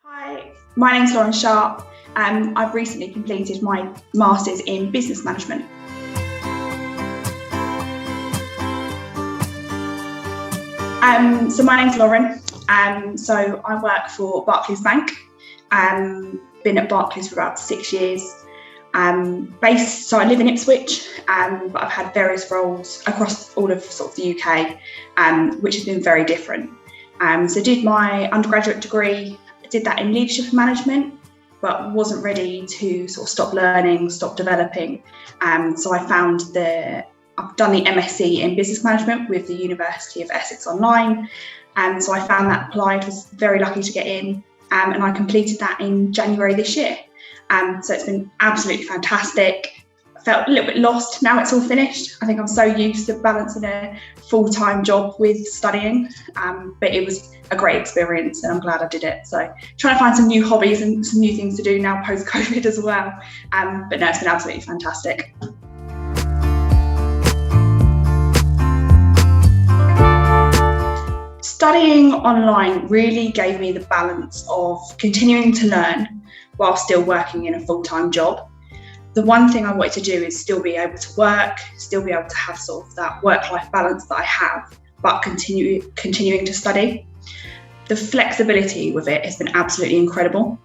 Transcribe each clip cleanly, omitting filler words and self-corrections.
Hi, my name's Lauren Sharp. I've recently completed my Masters in Business Management. So my name's Lauren. So I work for Barclays Bank. Been at Barclays for about 6 years. So I live in Ipswich, but I've had various roles across all of the UK, which has been very different. So did my undergraduate degree. Did that in leadership management, but wasn't ready to stop learning, stop developing. So I've done the MSc in business management with the University of Essex Online. So I found that applied, was very lucky to get in, and I completed that in January this year. So it's been absolutely fantastic. I felt a little bit lost. Now it's all finished. I think I'm so used to balancing a full-time job with studying, but it was a great experience and I'm glad I did it. So trying to find some new hobbies and some new things to do now post-COVID as well. But no, it's been absolutely fantastic. Studying online really gave me the balance of continuing to learn while still working in a full-time job. The one thing I wanted to do is still be able to work, still be able to have that work-life balance that I have, but continuing to study. The flexibility with it has been absolutely incredible.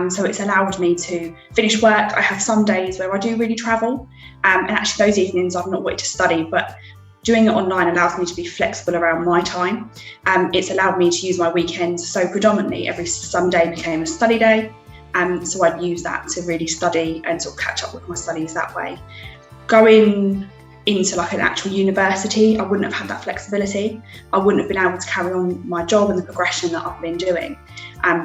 So it's allowed me to finish work. I have some days where I do really travel, and actually those evenings I've not wanted to study, but doing it online allows me to be flexible around my time. It's allowed me to use my weekends, so predominantly every Sunday became a study day. So I'd use that to really study and catch up with my studies that way. Going into an actual university, I wouldn't have had that flexibility. I wouldn't have been able to carry on my job and the progression that I've been doing.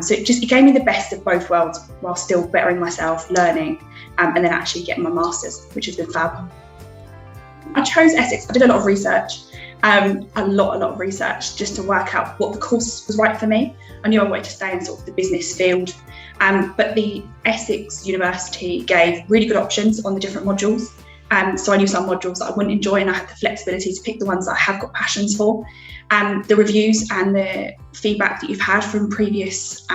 So it gave me the best of both worlds while still bettering myself, learning, and then actually getting my Masters, which has been fab. I chose Essex. I did a lot of research, a lot of research just to work out what the course was right for me. I knew I wanted to stay in the business field, but the Essex University gave really good options on the different modules. So I knew some modules that I wouldn't enjoy, and I had the flexibility to pick the ones that I have got passions for. The reviews and the feedback that you've had from previous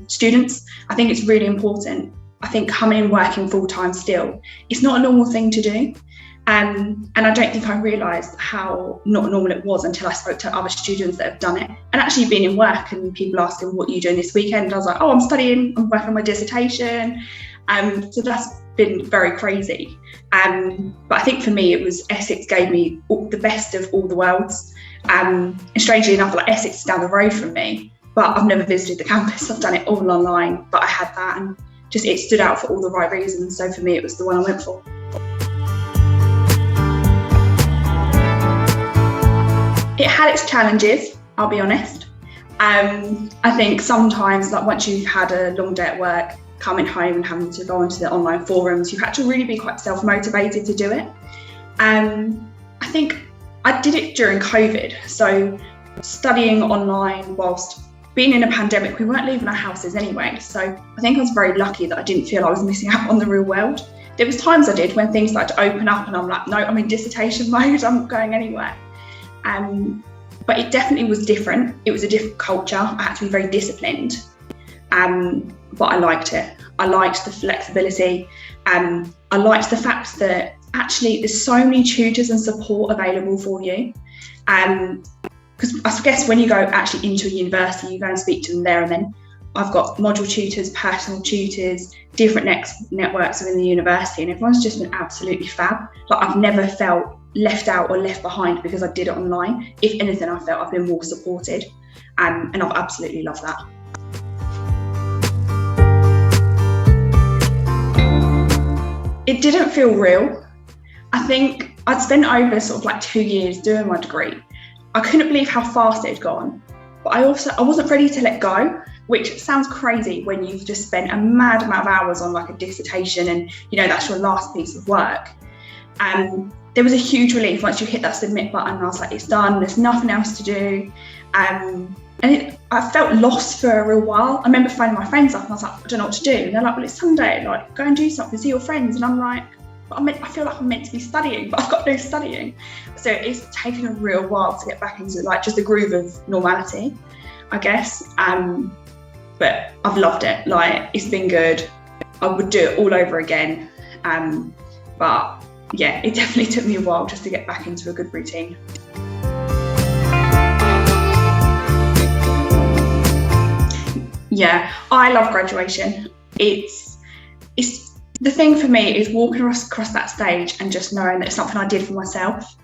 students, I think it's really important. I think coming and working full time still, it's not a normal thing to do. And I don't think I realised how not normal it was until I spoke to other students that have done it. And actually being in work and people asking, what are you doing this weekend? I was like, oh, I'm studying, I'm working on my dissertation. So that's been very crazy. But I think for me, it was Essex gave me the best of all the worlds. And strangely enough, Essex is down the road from me, but I've never visited the campus. I've done it all online, but I had that and it stood out for all the right reasons. So for me, it was the one I went for. It had its challenges, I'll be honest. I think sometimes, once you've had a long day at work, coming home and having to go onto the online forums, you had to really be quite self-motivated to do it. I think I did it during COVID. So studying online whilst being in a pandemic, we weren't leaving our houses anyway. So I think I was very lucky that I didn't feel I was missing out on the real world. There was times I did when things started to open up and I'm like, no, I'm in dissertation mode, I'm not going anywhere. But it definitely was different. It was a different culture. I had to be very disciplined, but I liked it. I liked the flexibility. I liked the fact that actually there's so many tutors and support available for you. Because I guess when you go actually into a university, you go and speak to them there and then. I've got module tutors, personal tutors, different networks within the university, and everyone's just been absolutely fab. I've never felt left out or left behind because I did it online. If anything, I felt I've been more supported, and I've absolutely loved that. It didn't feel real. I think I'd spent over 2 years doing my degree. I couldn't believe how fast it had gone, but I wasn't ready to let go, which sounds crazy when you've just spent a mad amount of hours on a dissertation and that's your last piece of work. There was a huge relief once you hit that submit button. I was like, it's done, there's nothing else to do. I felt lost for a real while. I remember phoning my friends up and I was like, I don't know what to do. And they're like, well, it's Sunday, go and do something, see your friends. And I'm like, but I feel like I'm meant to be studying, but I've got no studying. So it's taken a real while to get back into just the groove of normality, I guess. but I've loved it. Like, it's been good. I would do it all over again. But yeah, it definitely took me a while just to get back into a good routine. Yeah, I love graduation. It's the thing for me is walking across that stage and just knowing that it's something I did for myself.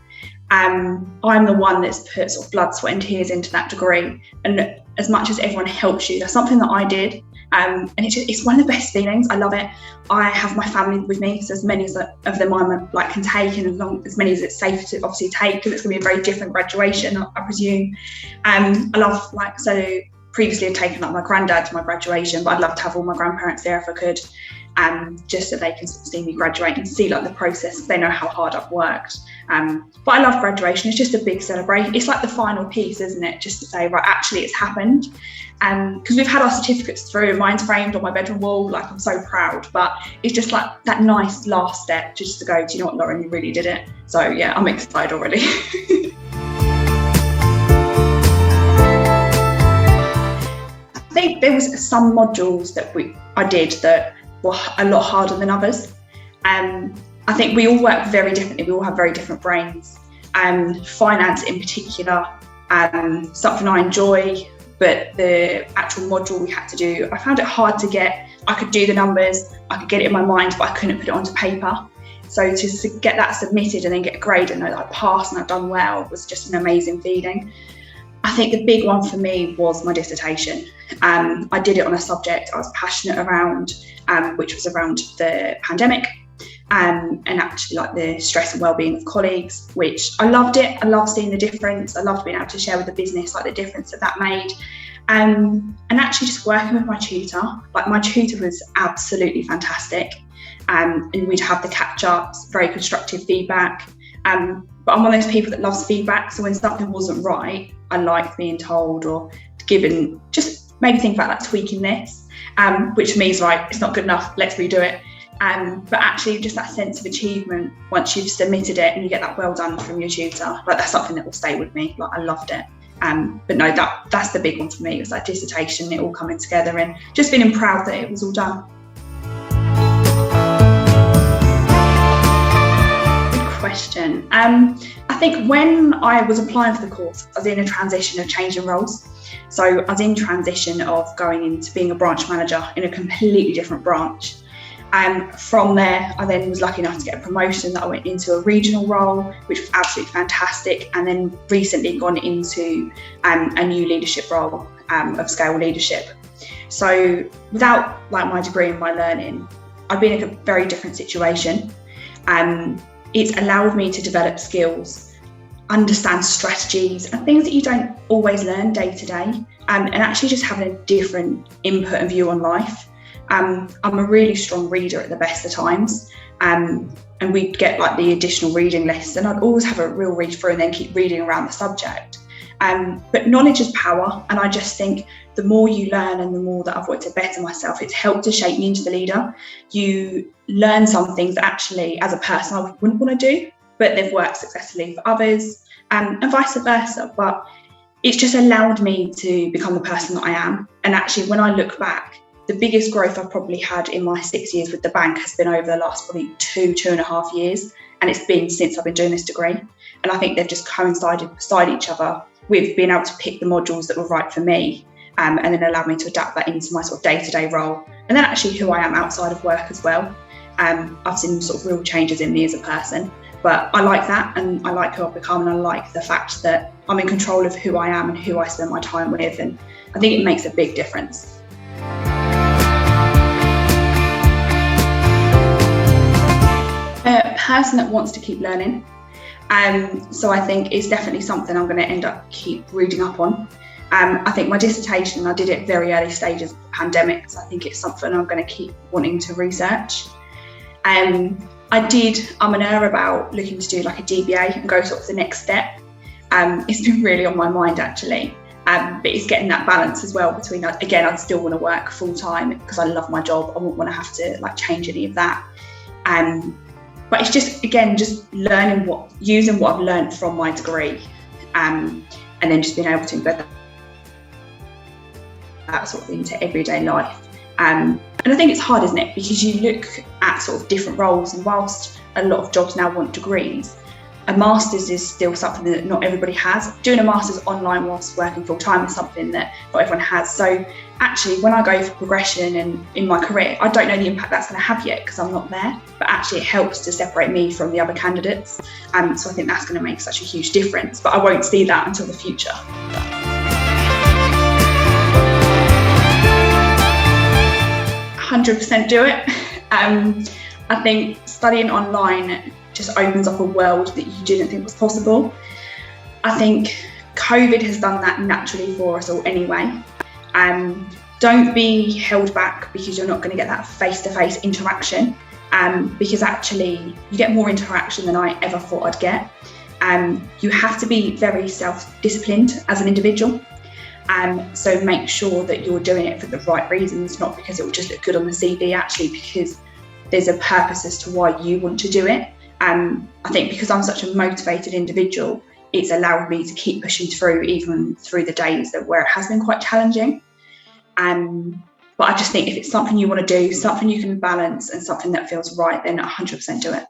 I'm the one that's put sort of blood, sweat and tears into that degree, and as much as everyone helps you, that's something that I did, and it's one of the best feelings. I love it. I have my family with me, so as many of them I can take, and as many as it's safe to obviously take, because it's going to be a very different graduation, I presume. I love, so previously I'd taken my granddad to my graduation, but I'd love to have all my grandparents there if I could, just so they can sort of see me graduate and see the process. They know how hard I've worked. But I love graduation. It's just a big celebration. It's like the final piece, isn't it? Just to say, right, actually it's happened. Because we've had our certificates through, and mine's framed on my bedroom wall. I'm so proud, but it's just like that nice last step just to go, do you know what, Lauren, you really did it. So yeah, I'm excited already. I think there was some modules that I did that were a lot harder than others. I think we all work very differently. We all have very different brains. Finance in particular, something I enjoy, but the actual module we had to do, I found it hard to get. I could do the numbers, I could get it in my mind, but I couldn't put it onto paper. So to get that submitted and then get a grade and know that I passed and I'd done well was just an amazing feeling. I think the big one for me was my dissertation. I did it on a subject I was passionate around, which was around the pandemic, and actually the stress and well-being of colleagues, which I loved it. I loved seeing the difference. I loved being able to share with the business the difference that made. And actually just working with my tutor. My tutor was absolutely fantastic. And we'd have the catch-ups, very constructive feedback. But I'm one of those people that loves feedback. So when something wasn't right, I liked being told or given, just maybe think about tweaking this, which means, right, it's not good enough, let's redo it. But actually just that sense of achievement once you've submitted it and you get that well done from your tutor, that's something that will stay with me. I loved it. But no, that's the big one for me. It was that dissertation, it all coming together and just feeling proud that it was all done. Question. I think when I was applying for the course, I was in a transition of changing roles. So I was in transition of going into being a branch manager in a completely different branch. From there, I then was lucky enough to get a promotion that I went into a regional role, which was absolutely fantastic. And then recently gone into a new leadership role of scale leadership. So without my degree and my learning, I've been in a very different situation. It's allowed me to develop skills, understand strategies and things that you don't always learn day to day, and actually just having a different input and view on life. I'm a really strong reader at the best of times, and we'd get the additional reading lists, and I'd always have a real read through and then keep reading around the subject. But knowledge is power, and I just think the more you learn and the more that I've worked to better myself, it's helped to shape me into the leader. You learn some things that actually, as a person, I wouldn't want to do, but they've worked successfully for others, and vice versa. But it's just allowed me to become the person that I am. And actually, when I look back, the biggest growth I've probably had in my 6 years with the bank has been over the last probably 2.5 years. And it's been since I've been doing this degree. And I think they've just coincided beside each other with being able to pick the modules that were right for me, and then allowed me to adapt that into my sort of day-to-day role. And then actually who I am outside of work as well. I've seen sort of real changes in me as a person, but I like that, and I like who I've become, and I like the fact that I'm in control of who I am and who I spend my time with. And I think it makes a big difference. A person that wants to keep learning. So I think it's definitely something I'm going to end up keep reading up on. I think my dissertation, I did it very early stages of the pandemic, so I think it's something I'm going to keep wanting to research. I'm an error about looking to do a DBA and go sort of the next step. It's been really on my mind actually, but it's getting that balance as well between, again, I still want to work full time because I love my job. I wouldn't want to have to change any of that. But it's just learning using what I've learned from my degree, and then just being able to embed that that sort of into everyday life. And I think it's hard, isn't it? Because you look at sort of different roles, and whilst a lot of jobs now want degrees, a master's is still something that not everybody has. Doing a master's online whilst working full time is something that not everyone has. So actually, when I go for progression and in my career, I don't know the impact that's going to have yet because I'm not there. But actually, it helps to separate me from the other candidates. So I think that's going to make such a huge difference. But I won't see that until the future. 100% do it. I think studying online just opens up a world that you didn't think was possible. I think COVID has done that naturally for us all anyway. Don't be held back because you're not going to get that face-to-face interaction, because actually you get more interaction than I ever thought I'd get. You have to be very self-disciplined as an individual. So make sure that you're doing it for the right reasons, not because it will just look good on the CV, actually because there's a purpose as to why you want to do it. I think because I'm such a motivated individual, it's allowed me to keep pushing through, even through the days where it has been quite challenging. But I just think if it's something you want to do, something you can balance and something that feels right, then 100% do it.